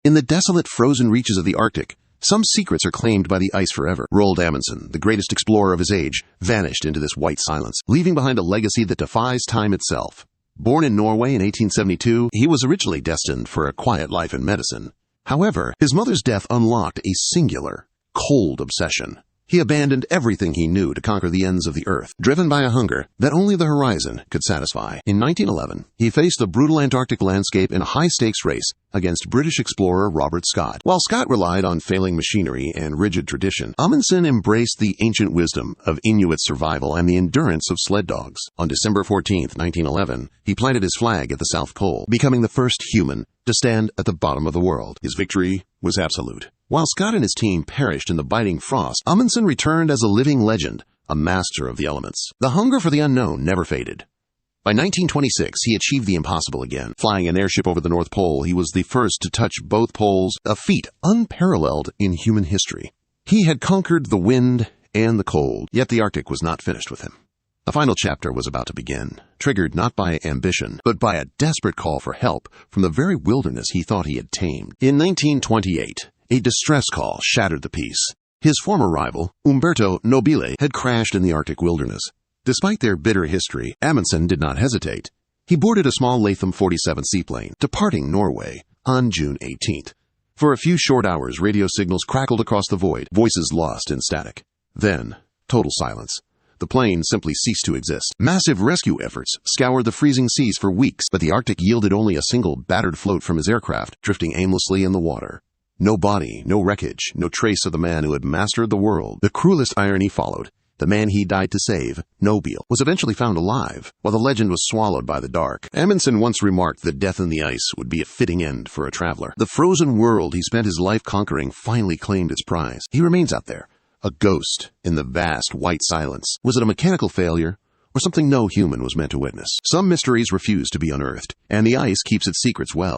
In the desolate frozen reaches of the Arctic, some secrets are claimed by the ice forever. Roald Amundsen, the greatest explorer of his age, vanished into this white silence, leaving behind a legacy that defies time itself. Born in Norway in 1872, he was originally destined for a quiet life in medicine. However, his mother's death unlocked a singular, cold obsession. He abandoned everything he knew to conquer the ends of the earth, driven by a hunger that only the horizon could satisfy. In 1911, he faced the brutal Antarctic landscape in a high-stakes race against British explorer Robert Scott. While Scott relied on failing machinery and rigid tradition, Amundsen embraced the ancient wisdom of Inuit survival and the endurance of sled dogs. On December 14, 1911, he planted his flag at the South Pole, becoming the first human to stand at the bottom of the world. His victory was absolute. While Scott and his team perished in the biting frost, Amundsen returned as a living legend, a master of the elements. The hunger for the unknown never faded. By 1926, he achieved the impossible again. Flying an airship over the North Pole, he was the first to touch both poles, a feat unparalleled in human history. He had conquered the wind and the cold, yet the Arctic was not finished with him. The final chapter was about to begin, triggered not by ambition, but by a desperate call for help from the very wilderness he thought he had tamed. In 1928, a distress call shattered the peace. His former rival, Umberto Nobile, had crashed in the Arctic wilderness. Despite their bitter history, Amundsen did not hesitate. He boarded a small Latham 47 seaplane, departing Norway on June 18th. For a few short hours, radio signals crackled across the void, voices lost in static. Then, total silence. The plane simply ceased to exist. Massive rescue efforts scoured the freezing seas for weeks, but the Arctic yielded only a single battered float from his aircraft, drifting aimlessly in the water. No body, no wreckage, no trace of the man who had mastered the world. The cruelest irony followed. The man he died to save, Nobile, was eventually found alive, while the legend was swallowed by the dark. Amundsen once remarked that death in the ice would be a fitting end for a traveler. The frozen world he spent his life conquering finally claimed its prize. He remains out there, a ghost in the vast white silence. Was it a mechanical failure, or something no human was meant to witness? Some mysteries refuse to be unearthed, and the ice keeps its secrets well.